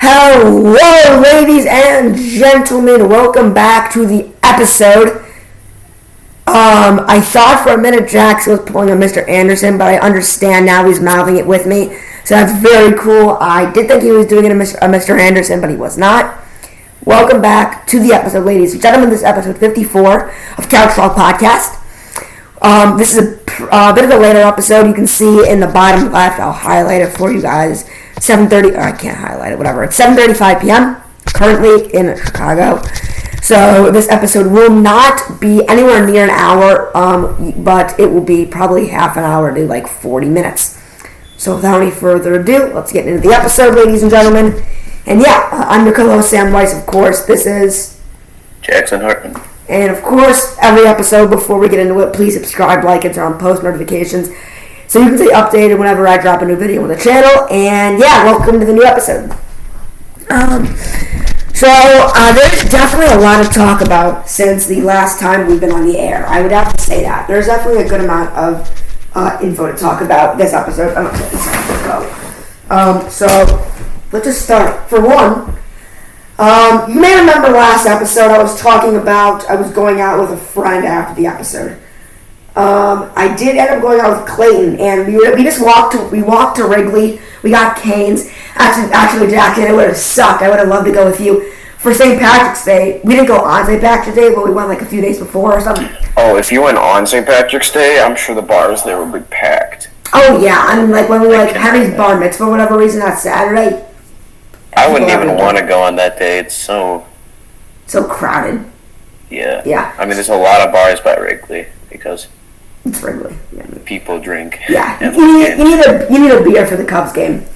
Hello, ladies and gentlemen. Welcome back to the episode. I thought for a minute Jax was pulling a Mr. Anderson, but I understand now he's mouthing it with me. So that's very cool. I did think he was doing it a Mr. Anderson, but he was not. Welcome back to the episode, ladies and gentlemen. This is episode 54 of Couch Talk Podcast. This is a bit of a later episode. You can see in the bottom left. I'll highlight it for you guys. 7:30. I can't highlight it. Whatever. It's 7:35 p.m. Currently in Chicago. So this episode will not be anywhere near an hour, but it will be probably half an hour to like 40 minutes. So without any further ado, let's get into the episode, ladies and gentlemen. And yeah, I'm your co-host Sam Weiss, of course. This is Jackson Hartman. And of course, every episode, before we get into it, please subscribe, like, and turn on post notifications so you can stay updated whenever I drop a new video on the channel. And yeah, welcome to the new episode. There's definitely a lot to talk about since the last time we've been on the air. I would have to say that. There's definitely a good amount of info to talk about this episode. I'm not sure this So let's just start. For one, you may remember last episode I was talking about I was going out with a friend after the episode. I did end up going out with Clayton, and we just walked to Wrigley. We got canes. Actually, Jackson, it would have sucked. I would have loved to go with you for St. Patrick's Day. We didn't go on St. Patrick's Day, but we went like a few days before or something. Oh, if you went on St. Patrick's Day, I'm sure the bars there would be packed. Oh yeah, I mean like when we like Henry's bar mitzvah for whatever reason that Saturday. I wouldn't even want to go on that day. It's so crowded. Yeah. Yeah. I mean, there's a lot of bars by Wrigley because it's Wrigley. Yeah. People drink. Yeah. You need a beer for the Cubs game.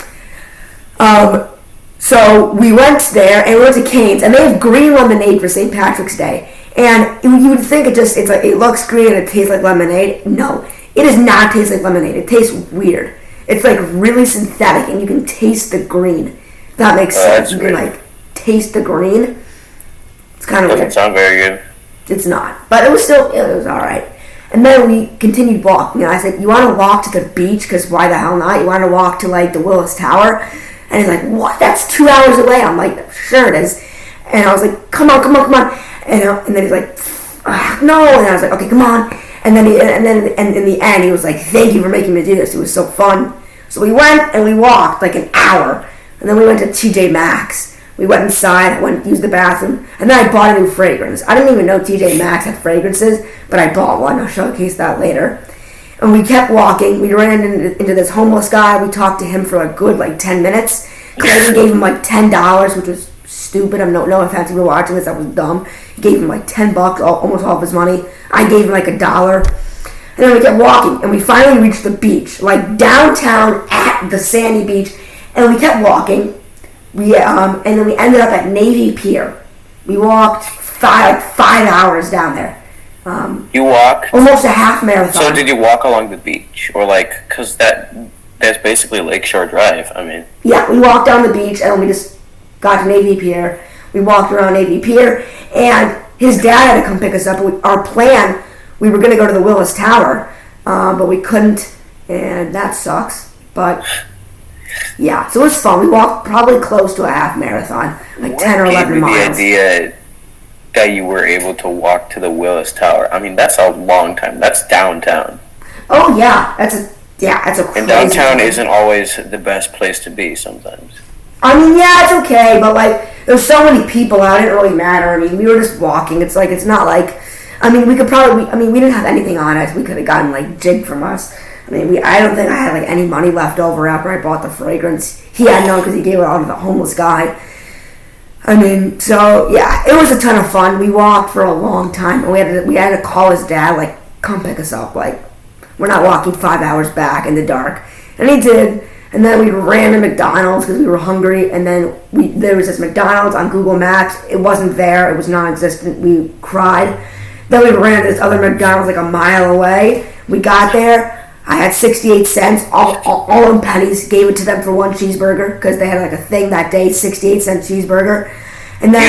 So we went there and we went to Cane's, and they have green lemonade for St. Patrick's Day. And you would think it looks green and it tastes like lemonade. No, it does not taste like lemonade. It tastes weird. It's like really synthetic, and you can taste the green. If that makes sense. You can like taste the green. It's kind of weird. Doesn't sound very good. It's not, but it was all right. And then we continued walking, and I said, "You want to walk to the beach? Because why the hell not? You want to walk to like the Willis Tower?" And he's like, "What? That's 2 hours away." I'm like, "Sure it is." And I was like, "Come on." And then he's like, "No." And I was like, "Okay, come on." And then in the end, he was like, "Thank you for making me do this. It was so fun." So we went and we walked like an hour, and then we went to TJ Maxx. We went inside, I went and used the bathroom, and then I bought a new fragrance. I didn't even know TJ Maxx had fragrances, but I bought one. I'll showcase that later. And we kept walking. We ran into this homeless guy. We talked to him for a good, 10 minutes. Clayton gave him, $10, which was stupid. No offense if you're watching this. That was dumb. He gave him, $10, almost all of his money. I gave him, $1. And then we kept walking, and we finally reached the beach, downtown at the sandy beach. And we kept walking. And then we ended up at Navy Pier. We walked 5 hours down there. You walked almost a half marathon. So did you walk along the beach, or because that's basically Lakeshore Drive? I mean. Yeah, we walked down the beach, and we just got to Navy Pier. We walked around Navy Pier, and his dad had to come pick us up. Our plan, we were going to go to the Willis Tower, but we couldn't, and that sucks. But. Yeah, so it was fun. We walked probably close to a half marathon, 10 or 11 miles. What gave you the idea that you were able to walk to the Willis Tower? I mean, that's a long time. That's downtown. Oh yeah, that's a crazy. And downtown isn't always the best place to be sometimes. I mean, yeah, it's okay, but there's so many people out. It didn't really matter. I mean, we were just walking. It's not like. I mean, we didn't have anything on us. We could have gotten jigged from us. I mean, I don't think I had any money left over after I bought the fragrance. He had none because he gave it all to the homeless guy. I mean, so yeah, it was a ton of fun. We walked for a long time, and we had to call his dad, come pick us up. We're not walking 5 hours back in the dark, and he did. And then we ran to McDonald's because we were hungry, and then there was this McDonald's on Google Maps. It wasn't there. It was non-existent. We cried. Then we ran to this other McDonald's a mile away. We got there. I had 68 cents, all in pennies, gave it to them for one cheeseburger, because they had a thing that day, 68-cent cheeseburger. And then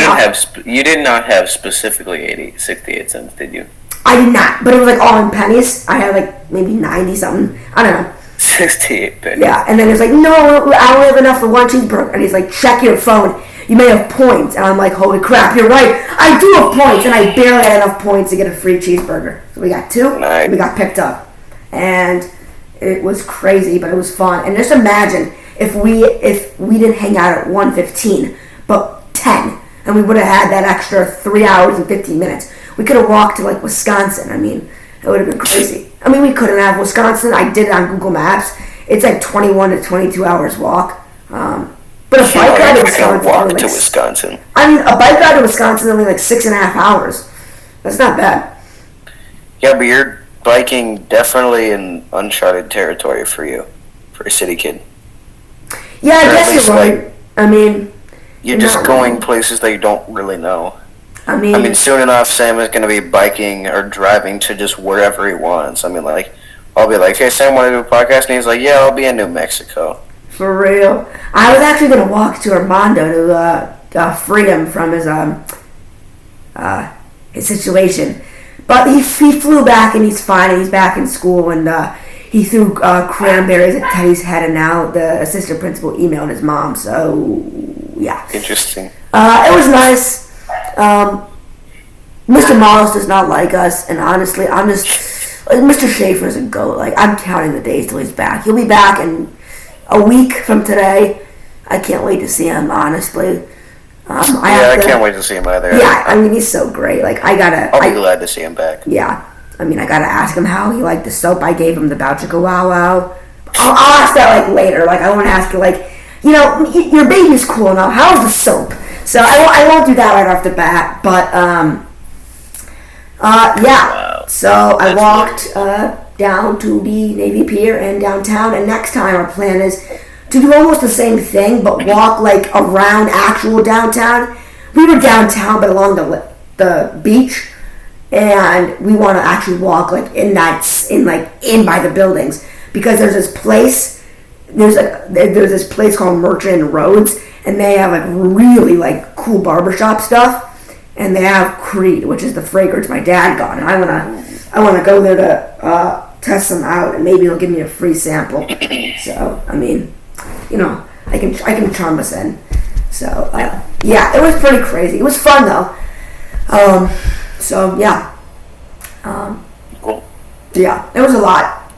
you did not have specifically 68 cents, did you? I did not, but it was all in pennies. I had maybe 90 something. I don't know. 68 pennies. Yeah, and then he's like, no, I don't have enough for one cheeseburger. And he's like, check your phone. You may have points. And I'm like, holy crap, you're right. I do have points. And I barely had enough points to get a free cheeseburger. So we got 2. Nice. And we got picked up. And it was crazy, but it was fun. And just imagine if we didn't hang out at 1:15, but 10. And we would have had that extra 3 hours and 15 minutes. We could have walked to, like, Wisconsin. I mean, it would have been crazy. I mean, we couldn't have Wisconsin. I did it on Google Maps. It's like 21 to 22 hours walk. But a bike ride to Wisconsin. I mean, a bike ride to Wisconsin is only like 6.5 hours. That's not bad. Yeah, but you're biking definitely in uncharted territory for you, for a city kid. Yeah, I guess you're right. I mean, you're just going places that you don't really know. I mean, soon enough, Sam is going to be biking or driving to just wherever he wants. I mean, like, I'll be like, hey, Sam, want to do a podcast? And he's like, yeah, I'll be in New Mexico. For real. I was actually going to walk to Armando to free him from his situation. But he flew back and he's fine and he's back in school and he threw cranberries at Teddy's head and now the assistant principal emailed his mom. So, yeah. Interesting. It was nice. Mr. Morris does not like us and honestly, I'm just... Like, Mr. Schaefer's a goat. Like, I'm counting the days till he's back. He'll be back in a week from today. I can't wait to see him, honestly. I can't wait to see him either. Yeah, I mean, he's so great. Like, I'll be glad to see him back. Yeah. I mean, I gotta ask him how he liked the soap I gave him, the Bouchica Wow Wow. I'll ask that, like, later. Like, I want to ask you, like, you know, your baby's cool now. How's the soap? So, I won't do that right off the bat. But, yeah. Wow. So, I walked down to the Navy Pier and downtown. And next time, our plan is to do almost the same thing, but walk, like, around actual downtown. We were downtown, but along the beach. And we want to actually walk, like, in by the buildings. Because there's this place, there's this place called Merchant Roads. And they have, like, really, like, cool barbershop stuff. And they have Creed, which is the fragrance my dad got. And I wanna go there to test them out, and maybe he'll give me a free sample. So, I mean, you know, I can charm us in. So, yeah, it was pretty crazy. It was fun though. So yeah. Cool. Yeah, it was a lot.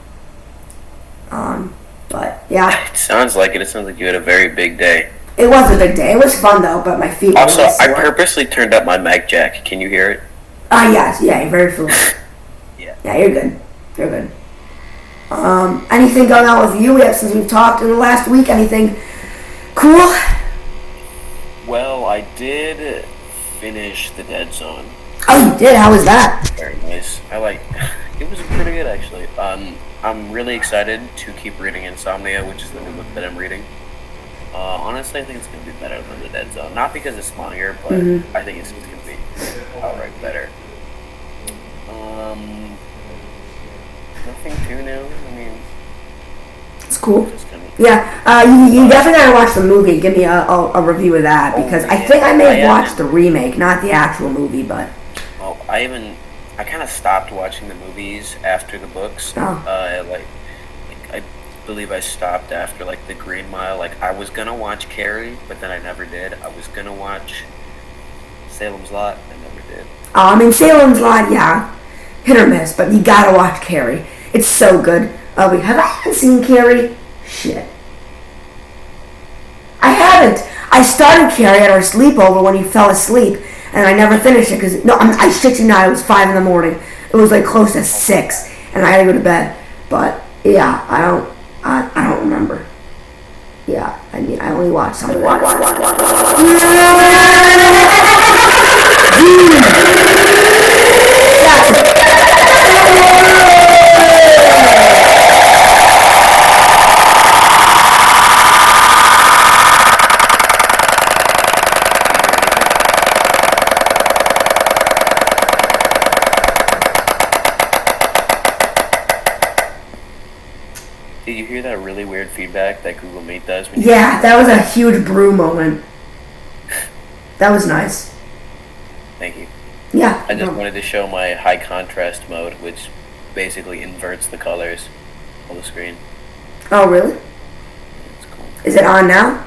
But yeah. It sounds like it. It sounds like you had a very big day. It was a big day. It was fun though, but my feet were Also, really sore. I purposely turned up my mic jack. Can you hear it? Yes, yeah, you're very fluent. Yeah. Yeah, you're good. You're good. Anything going on with you? Since we've talked in the last week, anything cool? Well, I did finish The Dead Zone. Oh, you did? How was that? Very nice. It was pretty good actually. I'm really excited to keep reading Insomnia, which is the new book that I'm reading. Honestly, I think it's going to be better than The Dead Zone. Not because it's longer, but I think it's going to be outright better. Nothing too new. I mean, it's cool. Yeah, you definitely gotta watch the movie. Give me a review of that because I think I may have watched the remake, not the actual movie, but. Well, I kind of stopped watching the movies after the books. Oh. I believe I stopped after like The Green Mile. Like I was gonna watch Carrie, but then I never did. I was gonna watch Salem's Lot. I never did. I mean Salem's Lot, yeah, hit or miss, but you gotta watch Carrie. It's so good. I haven't seen Carrie. Shit. I haven't. I started Carrie at our sleepover when he fell asleep, and I never finished it because I shit you not. It was 5 a.m. It was like close to 6, and I had to go to bed. But yeah, I don't remember. Yeah, I mean, I only watched some of that. Did you hear that really weird feedback that Google Meet does? Yeah, that was a huge brew moment. That was nice. Thank you. Yeah. I just wanted to show my high contrast mode, which basically inverts the colors on the screen. Oh, really? It's cool. Is it on now?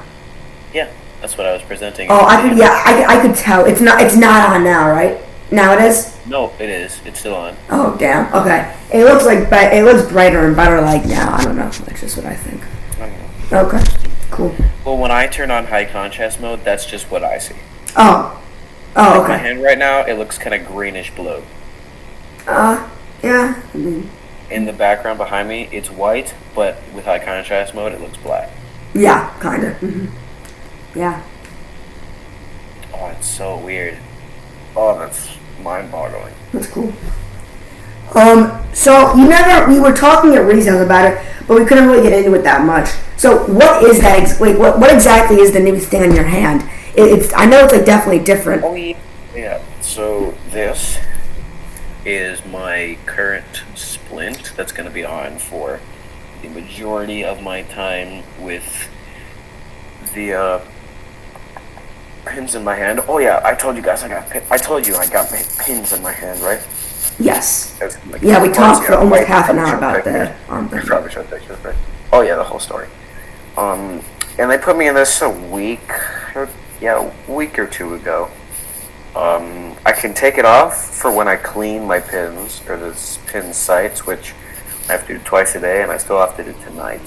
Yeah, that's what I was presenting. Oh, I could tell. It's not on now, right? Now it is? No, it is. It's still on. Oh, damn. Okay. It looks brighter and better like now. I don't know. That's just what I think. I don't know. Okay. Cool. Well, when I turn on high contrast mode, that's just what I see. Oh. Oh, Like my okay. hand right now, it looks kind of greenish blue. Yeah. I mean, In the background behind me, it's white, but with high contrast mode, it looks black. yeah, kind of. Yeah. Oh, it's so weird. Oh, that's mind-boggling. That's cool. So we were talking at recess about it, but we couldn't really get into it that much. So what is that, what exactly is the new thing on your hand? I know it's like definitely different. Oh, yeah. So this is my current splint that's going to be on for the majority of my time with the pins in my hand. Oh yeah, I told you guys I got pins in my hand, right? Yes. Like, Yeah, we talked for almost half an hour about that. I probably showed pictures, right? Oh yeah, the whole story. And they put me in this a week or two ago. I can take it off for when I clean my pins, or the pin sites, which I have to do twice a day, and I still have to do tonight.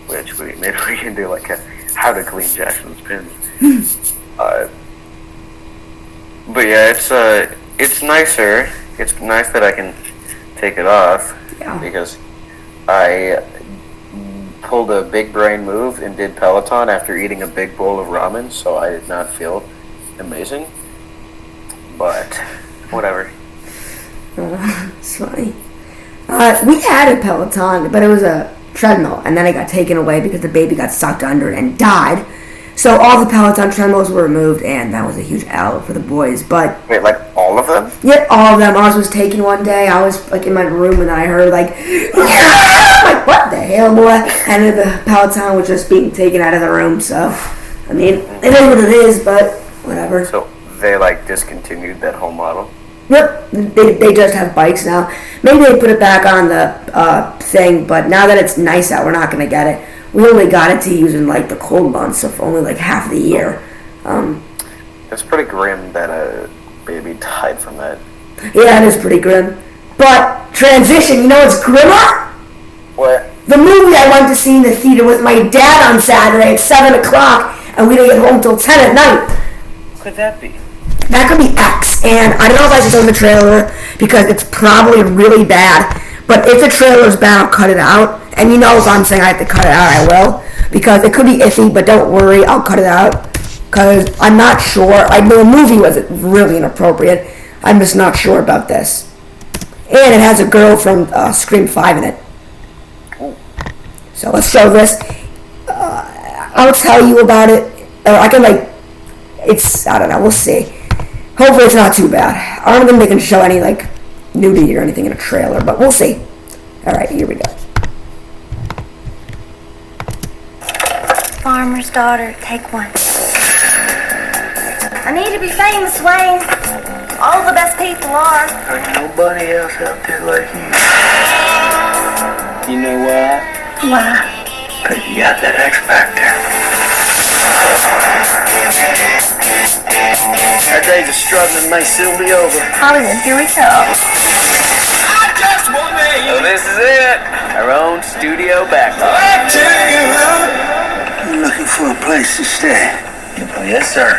Which maybe we can do like a how to clean Jackson's pins. But yeah, it's nicer. It's nice that I can take it off because I pulled a big brain move and did Peloton after eating a big bowl of ramen, so I did not feel amazing. But whatever. It's funny. We had a Peloton, but it was a treadmill, and then it got taken away because the baby got sucked under it and died. So all the Peloton treadmills were removed, and that was a huge L for the boys. But wait, like all of them? Yeah, all of them. Ours was taken one day. I was like in my room, and then I heard like, like what the hell, boy? And the Peloton was just being taken out of the room. So, I mean, it is what it is, but whatever. So they like discontinued that whole model? Yep, they just have bikes now. Maybe they put it back on the thing, but now that it's nice out, we're not going to get it. We only got it to use in like the cold months, so for only like half the year. It's pretty grim that a baby died from that. Yeah, it is pretty grim. But transition, you know what's grimmer? What? The movie I went to see in the theater with my dad on Saturday at 7 o'clock, and we didn't get home till 10 at night. What could that be? That could be X, and I don't know if I should show the trailer because it's probably really bad. But if the trailer's bad, I'll cut it out. And you know if I'm saying I have to cut it out, I will. Because it could be iffy, but don't worry, I'll cut it out. Because I'm not sure. I know the movie was really inappropriate. I'm just not sure about this. And it has a girl from Scream 5 in it. Ooh. So let's show this. I'll tell you about it. Or I can I don't know, we'll see. Hopefully it's not too bad. I don't think they can show any nudity or anything in a trailer, but we'll see. Alright, here we go. Farmer's daughter, take one. I need to be famous, Wayne. All the best people are. Ain't nobody else out there like you. You know why? Why? Cause you got that X Factor. Our days of struggling may soon be over. Hollywood, here we go. So this is it. Our own studio backlog. I'm looking for a place to stay. Oh, yes, sir.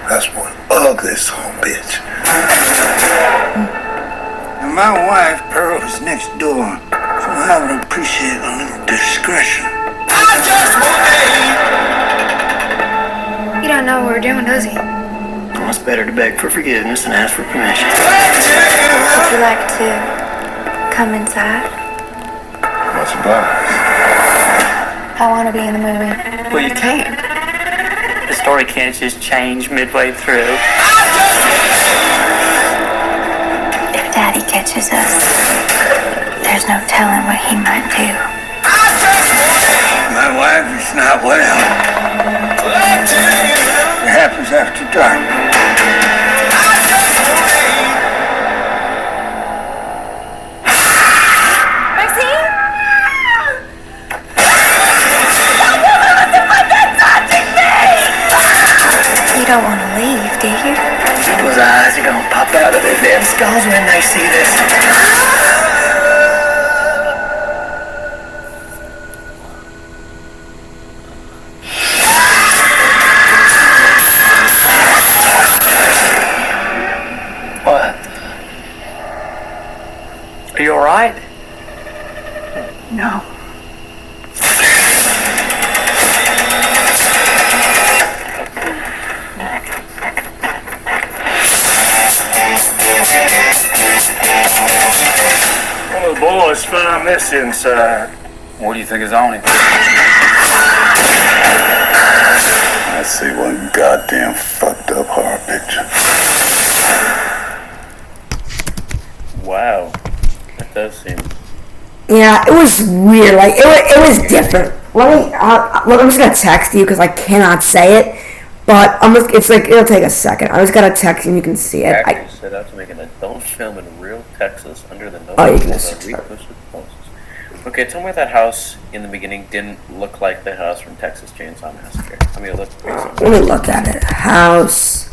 That's one ugly son of a bitch. And my wife, Pearl, is next door, so I would appreciate a little discretion. You don't know what we're doing, does he? Well, it's better to beg for forgiveness than ask for permission. Would you like to come inside? What's the problem? I want to be in the movie. Well, you can't. The story can't just change midway through. If Daddy catches us, there's no telling what he might do. My wife is not well. It happens after dark. Maxine? don't want to leave, do you? Those eyes are gonna pop out of their damn skulls when they see this. What? Are you alright? No. One of the boys found this inside. What do you think is on it? I see one goddamn fucked up horror picture. Wow, that does seem. Yeah, it was weird. Like it was different. Let me. Look, I'm just gonna text you because I cannot say it. But it's like it'll take a second. I just gotta text and you can see it. Actors set out to make an adult film in real Texas under the nose Oh, you can of see it. retwisted posts. Okay, tell me that house in the beginning didn't look like the house from Texas Chainsaw Massacre. I mean, it looked pretty similar. Let me look at it. House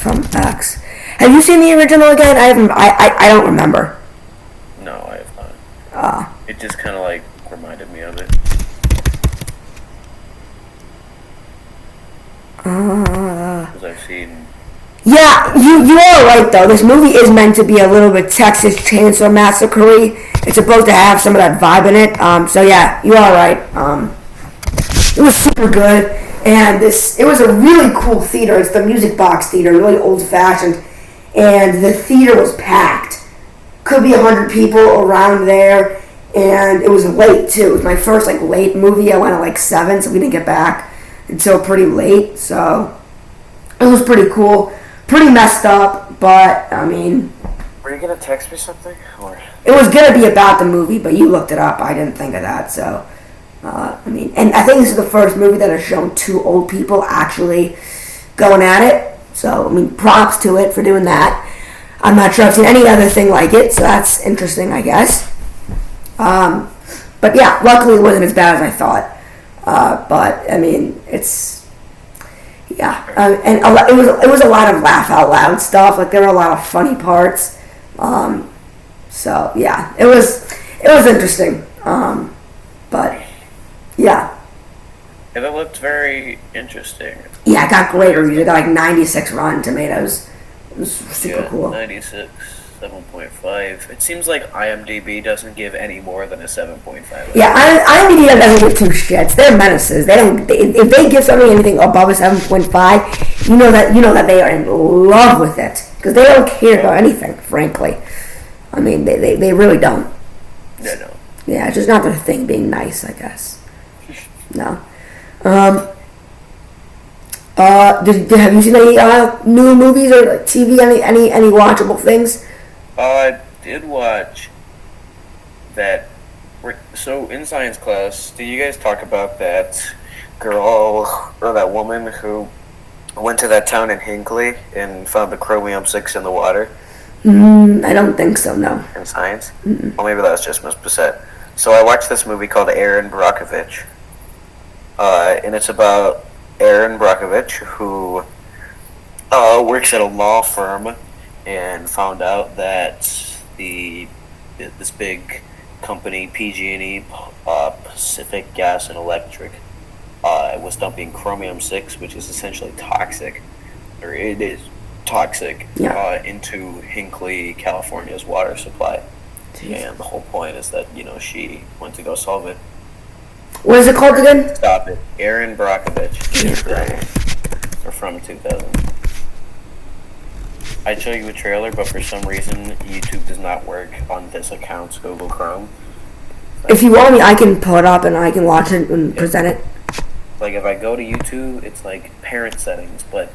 from X. Have you seen the original again? I haven't. I don't remember. No, I have not. It just kind of like reminded me of it. Because I've seen. Yeah, you are right though. This movie is meant to be a little bit Texas Chainsaw Massacre-y. It's supposed to have some of that vibe in it. So yeah, you are right. It was super good, and it was a really cool theater. It's the Music Box Theater, really old-fashioned, and the theater was packed. Could be 100 people around there, and it was late too. It was my first late movie. I went at 7, so we didn't get back until pretty late. So it was pretty cool. Pretty messed up, but I mean, Were you gonna text me something? Or it was gonna be about the movie, but you looked it up. I didn't think of that, so I mean, and I think this is the first movie that has shown two old people actually going at it. So I mean, props to it for doing that. I'm not sure I've seen any other thing like it, so that's interesting, I guess. But yeah, luckily it wasn't as bad as I thought. But I mean, it's. Yeah, and it was a lot of laugh out loud stuff. There were a lot of funny parts. So yeah, it was interesting. But yeah. And it looked very interesting. Yeah, it got great reviews. It got 96 Rotten Tomatoes. It was super cool. 96, 7.5. It seems like IMDb doesn't give any more than a 7.5. Yeah, IMDb doesn't give two shits. They're menaces. If they give something anything above a 7.5, you know that they are in love with it because they don't care about anything. Frankly, I mean they really don't. Yeah, no. Yeah, it's just not their thing being nice, I guess. No. Have you seen any new movies or TV? Any watchable things? I did watch that. So in science class, did you guys talk about that girl or that woman who went to that town in Hinckley and found the chromium-6 in the water? I don't think so. No. In science? Well, maybe that was just Miss Bissett. So I watched this movie called Aaron Brockovich, and it's about Aaron Brockovich, who works at a law firm and found out that this big company, PG&E, Pacific Gas and Electric, was dumping chromium-6, which is essentially toxic, or it is toxic, into Hinckley, California's water supply. Jeez. And the whole point is that, she went to go solve it. What is it called again? Stop it. Aaron Brockovich. Or from 2000. I'd show you a trailer, but for some reason, YouTube does not work on this account's Google Chrome. If you want me, I can pull it up and I can watch it and present it. If I go to YouTube, it's parent settings, but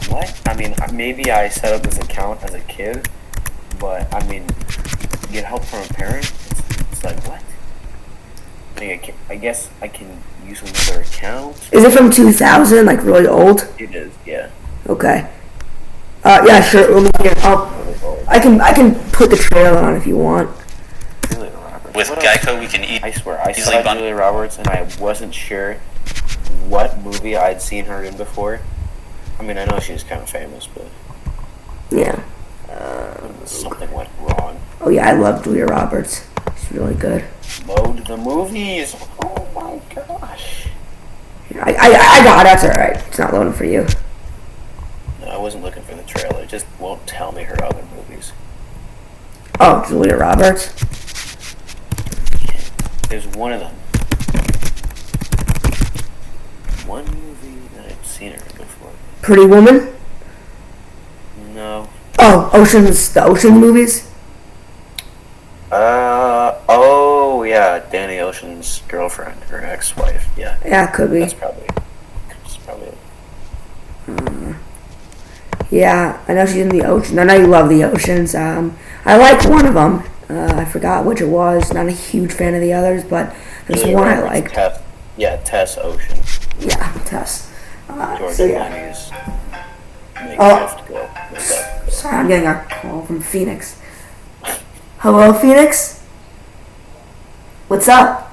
what? I mean, maybe I set up this account as a kid, but I mean, get help from a parent? It's what? I guess I can use another account. Is it from 2000, really old? It is, yeah. Okay. Yeah, sure. I can put the trailer on if you want. Julia Roberts. With Geico, we can eat. I swear, I saw Julia Roberts and I wasn't sure what movie I'd seen her in before. I mean, I know she's kind of famous, but Yeah. something went wrong. Oh yeah, I love Julia Roberts. She's really good. Load the movies. Oh my gosh. I got it. That's alright. It's not loading for you. No, I wasn't looking for the trailer. It just won't tell me her other movies. Oh, Julia Roberts. There's one of them. One movie that I've seen her in before. Pretty Woman. No. Oh, the Ocean movies. Oh yeah, Danny Ocean's girlfriend, her ex-wife. Yeah. Yeah, could be. That's probably it. Yeah, I know she's in the Ocean. I know you love the Oceans. I like one of them. I forgot which it was. Not a huge fan of the others, but there's Julia one I Roberts, liked. Tess Ocean. Yeah, Tess. George So yeah. Clooney's makeshift girl. Sorry, I'm getting a call from Phoenix. Hello, Phoenix? What's up?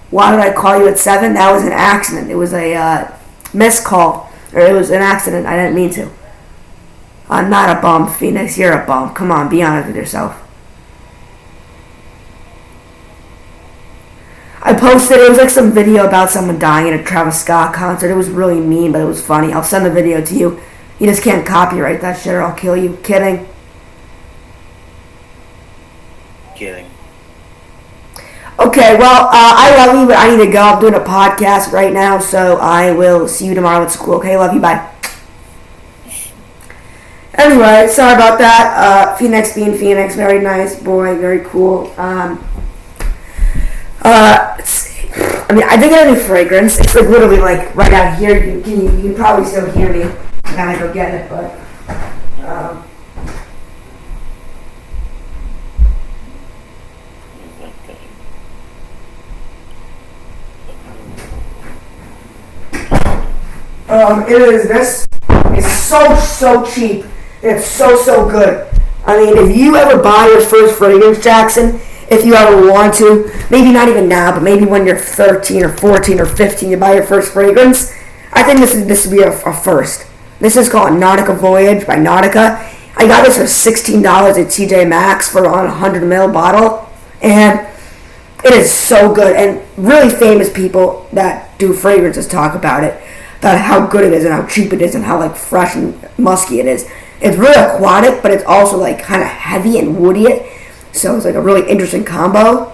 Why did I call you at 7? That was an accident. It was a missed call. Or it was an accident. I didn't mean to. I'm not a bum, Phoenix. You're a bum. Come on, be honest with yourself. I posted, it was like some video about someone dying at a Travis Scott concert. It was really mean, but it was funny. I'll send the video to you. You just can't copyright that shit or I'll kill you. Kidding. Kidding. Okay, well, I love you, but I need to go. I'm doing a podcast right now, so I will see you tomorrow at school. Okay, love you, bye. Anyway, sorry about that. Phoenix being Phoenix, very nice boy, very cool. Let's see. I mean, I think I have any fragrance. It's like literally like right out here. You can probably still hear me. I gotta go get it, but. It is this. It's so cheap. It's so good. I mean, if you ever buy your first fragrance, Jackson, if you ever want to, maybe not even now, but maybe when you're 13 or 14 or 15, you buy your first fragrance, I think this would be a first. This is called Nautica Voyage by Nautica. I got this for $16 at TJ Maxx for on a 100 ml bottle, and it is so good. And really famous people that do fragrances talk about it, about how good it is and how cheap it is and how like fresh and musky it is. It's really aquatic, but it's also like kind of heavy and woody. So it's like a really interesting combo.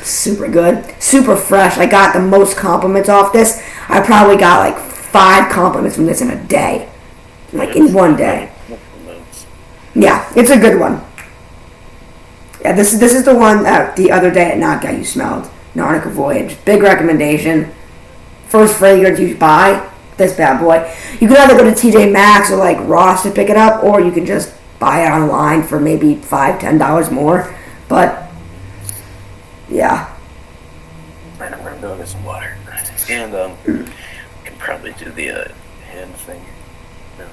Super good. Super fresh. I got the most compliments off this. I probably got like 5 compliments from this in a day. Like in one day. Yeah, it's a good one. Yeah, this is the one that the other day at Knockout you smelled. Nautica Voyage. Big recommendation. First fragrance you buy, this bad boy. You can either go to TJ Maxx or like Ross to pick it up, or you can just buy it online for maybe $5-10 more. But yeah. Right, I'm gonna go get some water. And I can probably do the hand thing. No.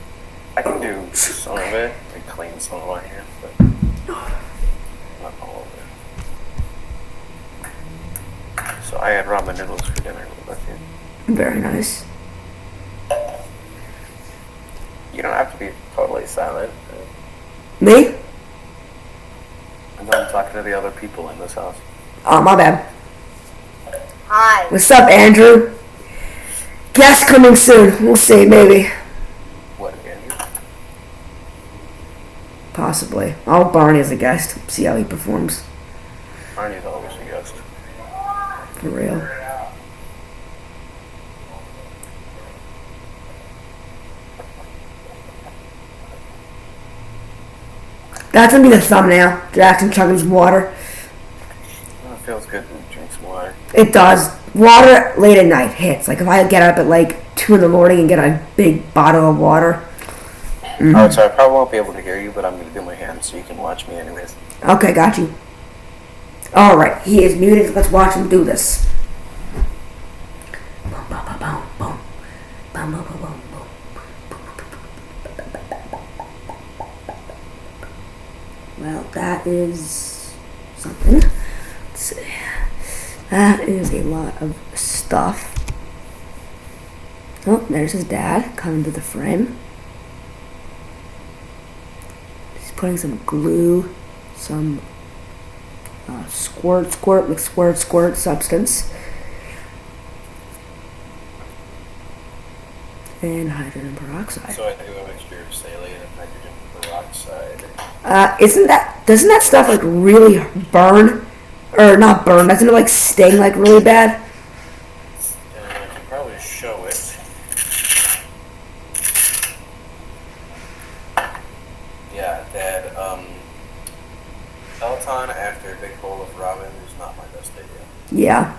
I can do some of it, like clean some of my hands, but not all of it. So I had ramen noodles for dinner with you. Very nice. You don't have to be totally silent. Me? And I'm talking to the other people in this house. Oh, my bad. Hi. What's up, Andrew? Guest coming soon. We'll see, maybe. What again? Possibly. I'll Barney as a guest. See how he performs. Arnie's always a guest. For real. That's gonna be the thumbnail. Jackson chugging some water. Well, it feels good to drink some water. It does. Water late at night hits. Like if I get up at like 2 in the morning and get a big bottle of water. Oh, so I probably won't be able to hear you, but I'm going to do my hand so you can watch me anyways. Okay, got you. Alright, he is muted. Let's watch him do this. Boom, boom, boom, boom, boom. Boom, boom, boom, boom, boom. Well, that is something. Let's see. That is a lot of stuff. Oh, there's his dad coming to the frame. He's putting some glue, some squirt substance, and hydrogen peroxide. So I do a mixture of saline and hydrogen peroxide. Doesn't that stuff like really burn? Or not burn, doesn't it like sting like really bad? And I can probably show it. Yeah, that Peloton after a big bowl of ramen is not my best idea. Yeah,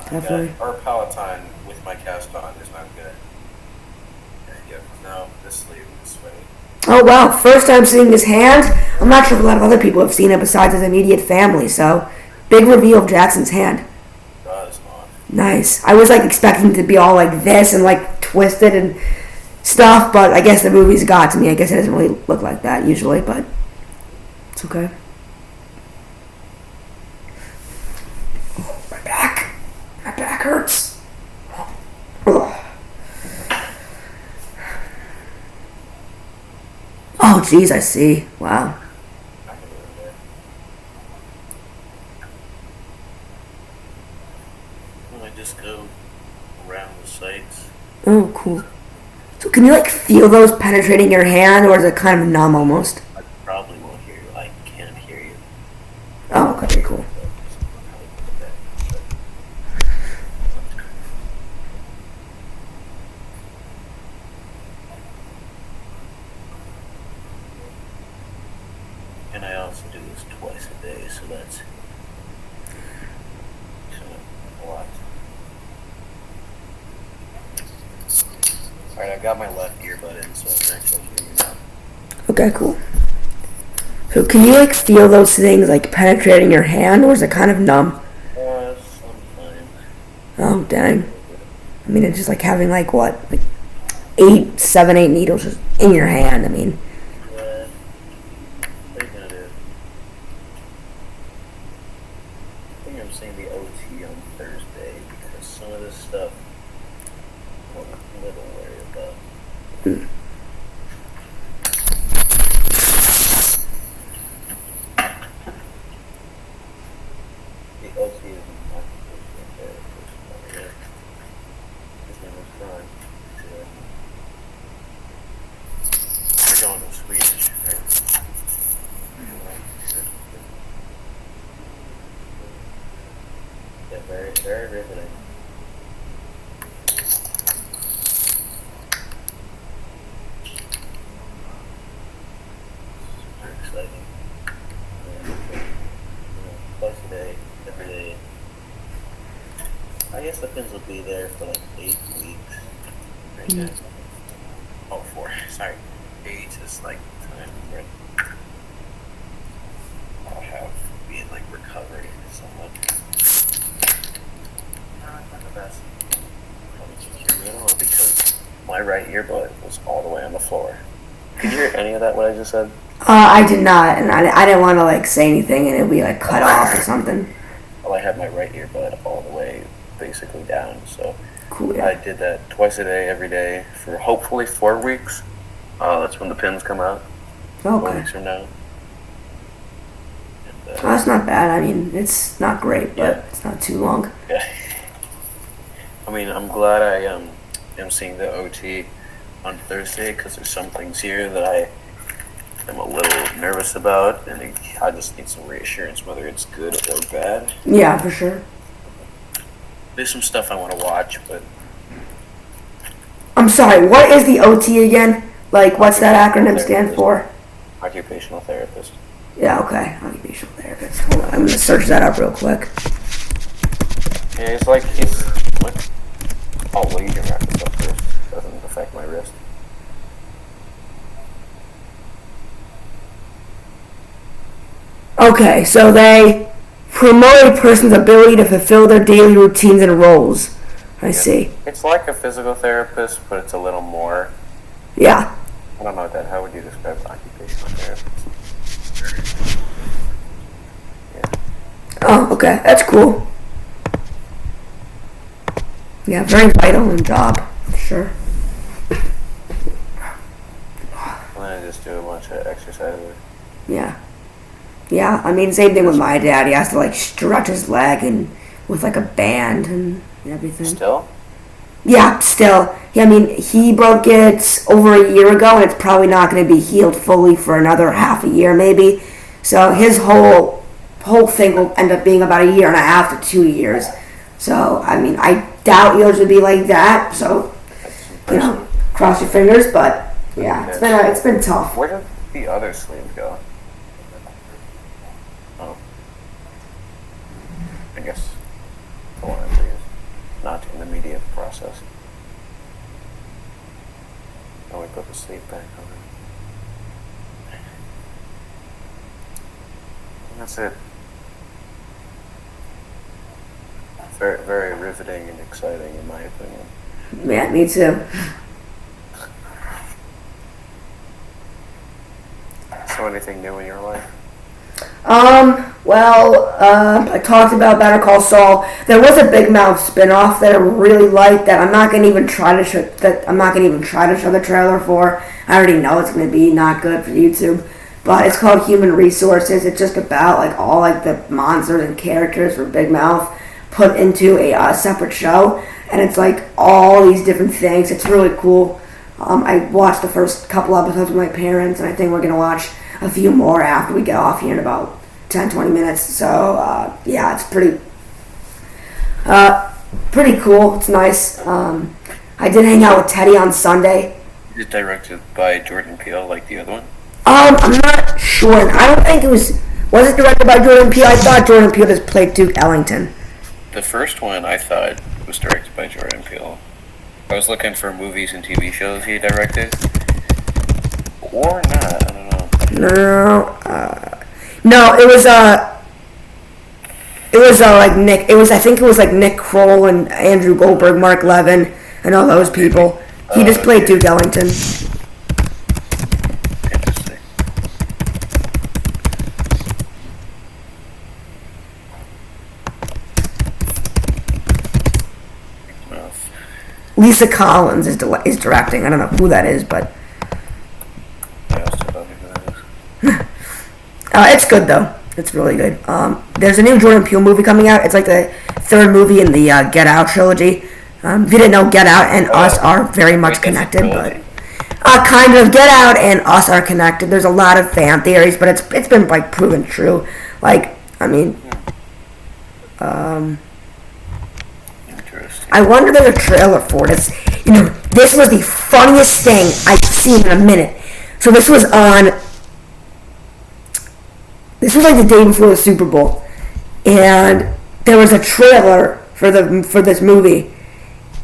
definitely. Or Peloton with my cast on is not good. Yeah, no, this sleeve is sweaty. Oh wow, first time seeing his hand. I'm not sure if a lot of other people have seen it besides his immediate family, so big reveal of Jackson's hand. God, it's not. Nice. I was like expecting it to be all like this and like twisted and stuff, but I guess the movies got to me. I guess it doesn't really look like that usually, but it's okay. Oh, my back. My back hurts. Ugh. Oh, geez, I see. Wow. I can do it there. Well, I just go around the sites. Oh, cool. So can you like feel those penetrating your hand, or is it kind of numb almost? I probably won't hear you. I can't hear you. Oh, okay, cool. And I also do this twice a day, so that's a lot. Alright, I've got my left earbud in, so I can actually hear you now. Okay, cool. So can you like feel those things like penetrating your hand, or is it kind of numb? Sometimes. Oh, dang. I mean, it's just like having like what, like 8 needles just in your hand. I mean, Yeah. What are you gonna do? I think I'm seeing the OT on Thursday because some of this stuff I'm a little worried about. The OT is an occupational therapist. His name was Ron. He's going to Swedish, right? Yeah, very, very riveting. Super exciting. Twice a day, every day. I guess the pins will be there for like 8 weeks. Right now. Oh, 4. Sorry. 8 is like the time where I'll have be in like recovery somewhat. Not the best. Probably can hear me at all because my right earbud was all the way on the floor. Could you hear any of that, what I just said? I did not, and I didn't want to like say anything, and it'd be like cut off or something. Well, I had my right earbud all the way basically down, so Cool. I Yeah. did that twice a day, every day, for hopefully 4 weeks. That's when the pins come out. 4 Okay. weeks from now. And, Oh, that's not bad. I mean, it's not great, but Yeah. it's not too long. yeah. I mean, I'm glad I am seeing the OT on Thursday because there's some things here that I am a little nervous about, and I just need some reassurance whether it's good or bad. Yeah, for sure. There's some stuff I want to watch, but I'm sorry. What is the OT again? Like, what's that acronym stand for? occupational therapist. Yeah. Okay. Occupational therapist. Hold on. I'm gonna search that up real quick. Yeah, it's like he's like, oh, well, you can wrap this up first. Doesn't affect my wrist. Okay, so they promote a person's ability to fulfill their daily routines and roles. I see. It's like a physical therapist, but it's a little more. Yeah. I don't know what that. How would you describe an occupational therapist? Oh, okay. That's cool. Yeah, very vital in job. Sure. And then I just do a bunch of exercises. Yeah. Yeah, I mean, same thing with my dad. He has to, like, stretch his leg and with, like, a band and everything. Still? Yeah, still. Yeah, I mean, he broke it over a year ago, and it's probably not going to be healed fully for another half a year, maybe. So his whole thing will end up being about a year and a half to 2 years. So, I mean, I doubt yours would be like that. So, cross your fingers. But yeah, it's been tough. Where did the other sleeve go? Oh, I guess the one I believe not in the media process. Now we put the sleeve back on. And that's it. Very, very riveting and exciting, in my opinion. Yeah, me too. So, anything new in your life? I talked about Better Call Saul. There was a Big Mouth spinoff that I really liked that I'm not gonna even try to show the trailer for. I already know it's gonna be not good for YouTube. But it's called Human Resources. It's just about like all like the monsters and characters from Big Mouth put into a separate show, and it's like all these different things. It's really cool. I watched the first couple episodes with my parents, and I think we're gonna watch a few more after we get off here in about 10-20 minutes. So yeah, it's pretty cool. It's nice. I did hang out with Teddy on Sunday. Is it directed by Jordan Peele like the other one? I'm not sure. I don't think it was it directed by Jordan Peele? I thought Jordan Peele just played Duke Ellington. The first one I thought was directed by Jordan Peele. I was looking for movies and TV shows he directed. Or not, I don't know. No, it was like Nick. I think it was like Nick Kroll and Andrew Goldberg, Mark Levin, and all those people. He just played Duke Ellington. Interesting. Lisa Collins is directing. I don't know who that is, but it's good though. It's really good. There's a new Jordan Peele movie coming out. It's like the third movie in the Get Out trilogy. If you didn't know, Get Out and Us are very much connected, but kind of Get Out and Us are connected. There's a lot of fan theories, but it's been like proven true. Like, I mean, I wonder there's a trailer for it. This was the funniest thing I've seen in a minute. So this was like the day before the Super Bowl, and there was a trailer for this movie,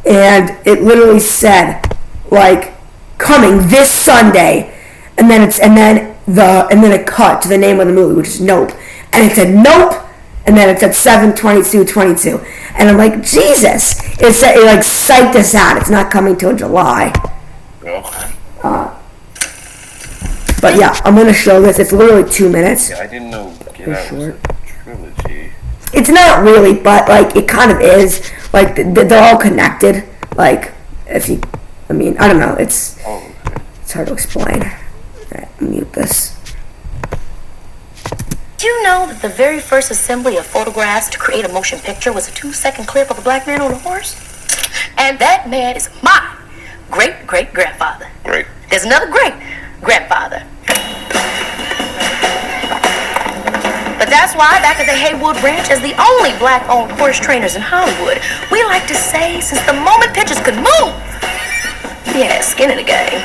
and it literally said like coming this Sunday, and then it cut to the name of the movie, which is Nope, and it said Nope, and then it said 7/22/22, and I'm like, Jesus, it like psyched us out. It's not coming till July. But yeah, I'm gonna show this. It's literally 2 minutes. Yeah, I didn't know Get Out was a trilogy. It's not really, but like it kind of is. Like they're all connected. Like I don't know. It's hard to explain. Alright, mute this. Do you know that the very first assembly of photographs to create a motion picture was a 2-second clip of a black man on a horse? And that man is my great-great-grandfather. Great. There's another great-grandfather. But that's why back at the Haywood Ranch, as the only black-owned horse trainers in Hollywood, we like to say since the moment pictures could move, he had skin in the game.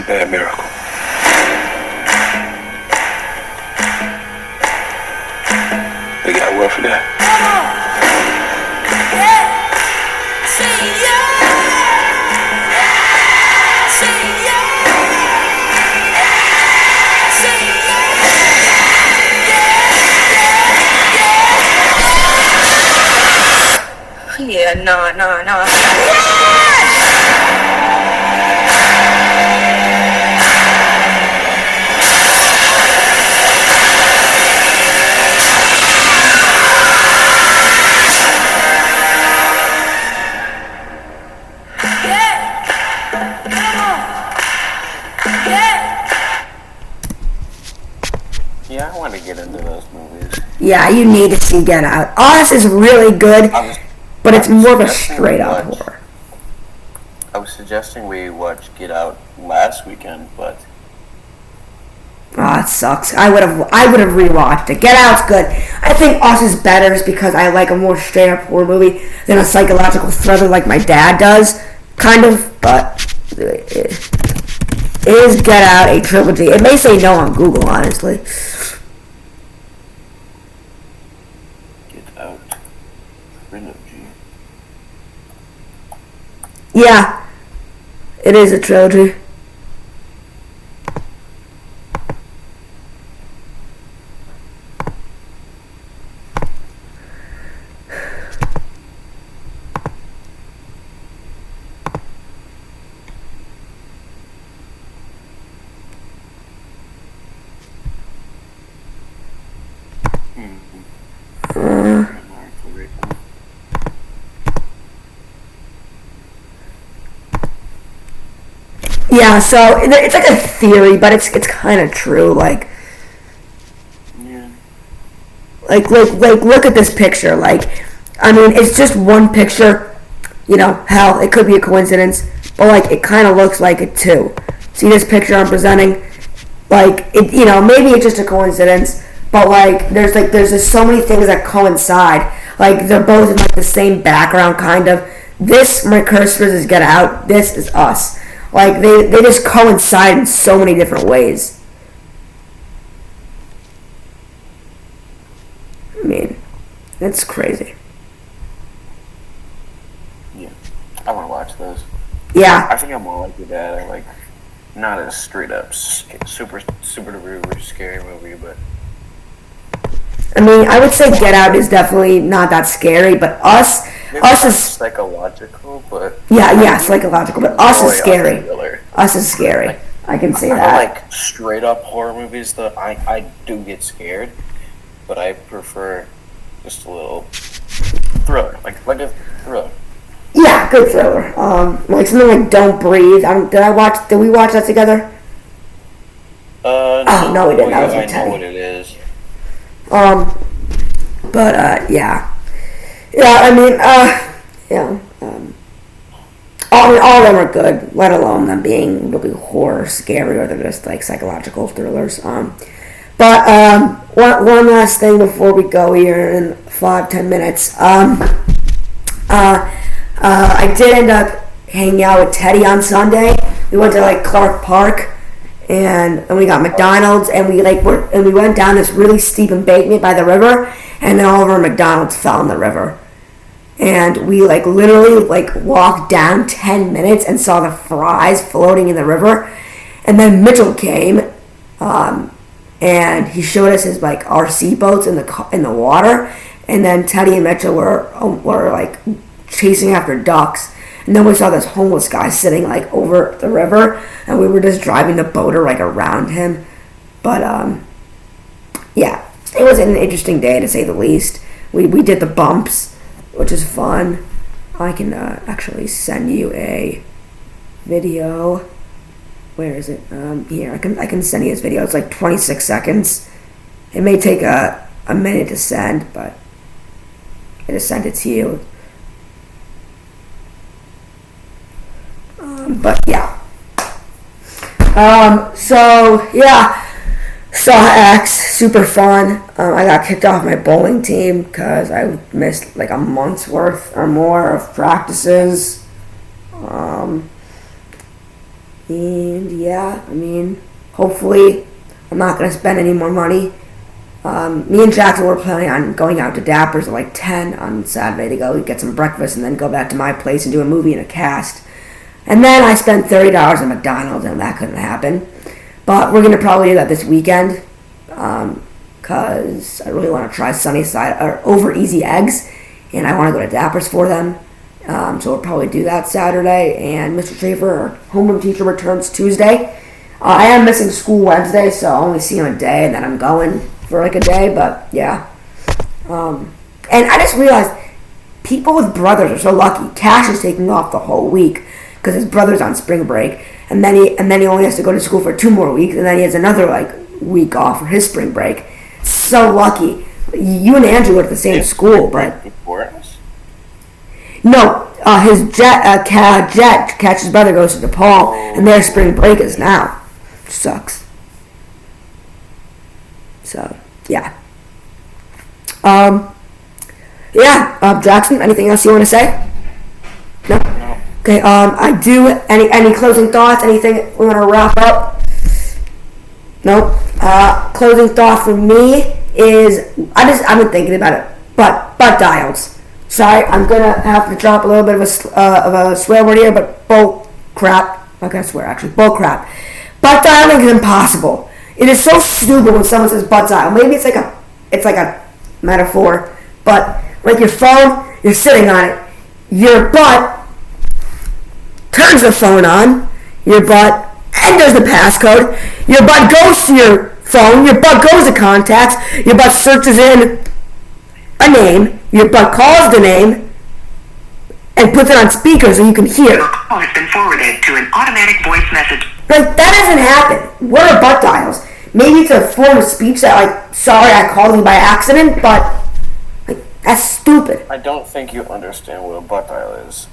bad miracle. They got a word for that. Yeah, nah. Yeah, I want to get into those movies. Yeah, you need to see Get Out. Us is really good, but it's more of a straight up horror. I was suggesting we watch Get Out last weekend, but Oh, it sucks. I would have rewatched it. Get Out's good. I think Us is better is because I like a more straight up horror movie than a psychological thriller like my dad does, kind of. But is Get Out a trilogy? It may say no on Google, honestly. Get Out trilogy. Yeah, it is a trilogy. Yeah, so it's like a theory, but it's kind of true. Like look at this picture. Like, I mean, it's just one picture. You know, hell, it could be a coincidence, but like it kind of looks like it too. See this picture I'm presenting? Like it, you know, maybe it's just a coincidence, but like there's just so many things that coincide. Like they're both in like the same background, kind of. This, my cursor is Get Out. This is Us. Like, they just coincide in so many different ways. I mean, it's crazy. Yeah, I want to watch those. Yeah. I think I'm more like your dad. I like not a straight up super duper scary movie, but I mean, I would say Get Out is definitely not that scary, but Us is psychological, but yeah, psychological, but Us is scary. Thriller. Us is scary. I can say I that. like straight up horror movies. Though I do get scared, but I prefer just a little thriller, like a thriller. Yeah, good thriller. Like something like Don't Breathe. Did we watch that together? No, we didn't. That was I with know Teddy. what it is. Yeah. I mean, yeah. All of them are good, let alone them being really horror, scary, or they're just like psychological thrillers. But one last thing before we go here in 5-10 minutes. I did end up hanging out with Teddy on Sunday. We went to like Clark Park. And then we got McDonald's, and we went down this really steep embankment by the river, and then all of our McDonald's fell in the river. And we literally walked down 10 minutes and saw the fries floating in the river. And then Mitchell came, and he showed us his RC boats in the water. And then Teddy and Mitchell were chasing after ducks. And then we saw this homeless guy sitting over the river, and we were just driving the boat around him. But yeah, it was an interesting day to say the least. We did the bumps, which is fun. I can actually send you a video. Where is it? Here, I can send you this video. It's 26 seconds. It may take a minute to send, but I just sent it to you. But yeah. So yeah, saw X, super fun. I got kicked off my bowling team because I missed a month's worth or more of practices. And yeah, I mean, hopefully I'm not going to spend any more money. Me and Jackson were planning on going out to Dapper's at like 10 on Saturday to go get some breakfast and then go back to my place and do a movie and a cast. And then I spent $30 at McDonald's and that couldn't happen. But we're going to probably do that this weekend because I really want to try Sunnyside or Over Easy Eggs and I want to go to Dapper's for them. So we'll probably do that Saturday. And Mr. Schaefer, our homeroom teacher, returns Tuesday. I am missing school Wednesday, so I'll only see him a day and then I'm going for like a day, but yeah. And I just realized people with brothers are so lucky. Cash is taking off the whole week because his brother's on spring break, and then he only has to go to school for 2 more weeks, and then he has another like week off for his spring break. So lucky. You and Andrew go to the same school, but no, his Catch's brother goes to DePaul, and their spring break is now. Sucks. So, yeah. Jackson, anything else you want to say? No? Okay, I do, any closing thoughts? Anything we want to wrap up? Nope. Closing thought for me is, I've been thinking about it, butt dials. Sorry, I'm going to have to drop a little bit of a swear word here, but bull crap. I'm not going to swear, actually. Bull crap. Butt dialing is impossible. It is so stupid when someone says butt dial. Maybe it's like a metaphor, but like your phone, you're sitting on it. Your butt turns the phone on. Your butt enters the passcode. Your butt goes to your phone. Your butt goes to contacts. Your butt searches in a name. Your butt calls the name and puts it on speaker so you can hear. Your call has been forwarded to an automatic voice message. Like, that doesn't happen. What are butt dials? Maybe it's a form of speech that, like, sorry, I called you by accident, but, like, that's stupid. I don't think you understand what a butt dial is.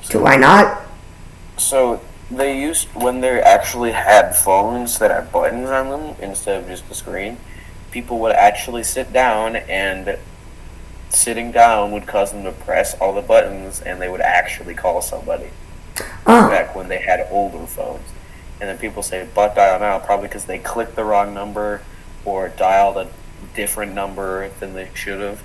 Do I not? So, when they actually had phones that had buttons on them instead of just the screen, people would actually sit down, and sitting down would cause them to press all the buttons, and they would actually call somebody. Back when they had older phones. And then people say butt dial now, probably because they clicked the wrong number or dialed a different number than they should have.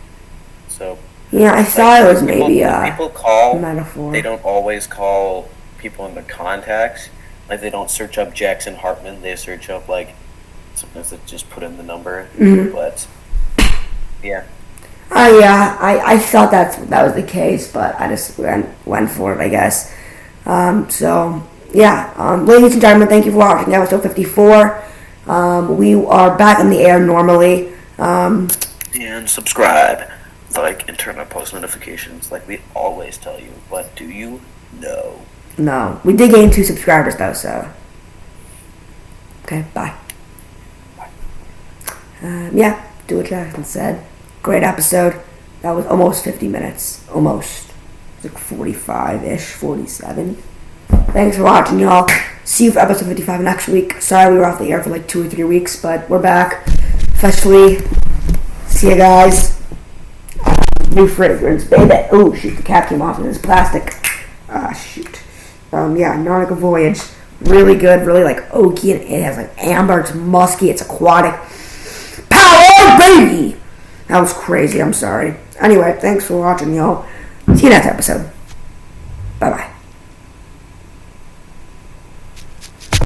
So yeah, I thought it was maybe people call metaphor. They don't always call people in the contacts. Like, they don't search up Jackson Hartman. They search up, like, sometimes they just put in the number. Mm-hmm. But yeah. I thought that was the case, but I just went for it, I guess. Ladies and gentlemen, thank you for watching episode 54. We are back on the air normally. And subscribe, like, and turn on post notifications like we always tell you. But do you? No. No. We did gain 2 subscribers, though, so. Okay, bye. Do what Jackson said. Great episode. That was almost 50 minutes. Almost. It was like 45-ish, 47. Thanks for watching, y'all. See you for episode 55 next week. Sorry we were off the air for like 2 or 3 weeks, but we're back. Officially. See you guys. New fragrance, baby. Oh, shoot, the cap came off of this plastic. Shoot. Nautica Voyage. Really good, really like oaky, and it has like amber, it's musky, it's aquatic. Power, baby! That was crazy, I'm sorry. Anyway, thanks for watching, y'all. See you next episode. Bye-bye.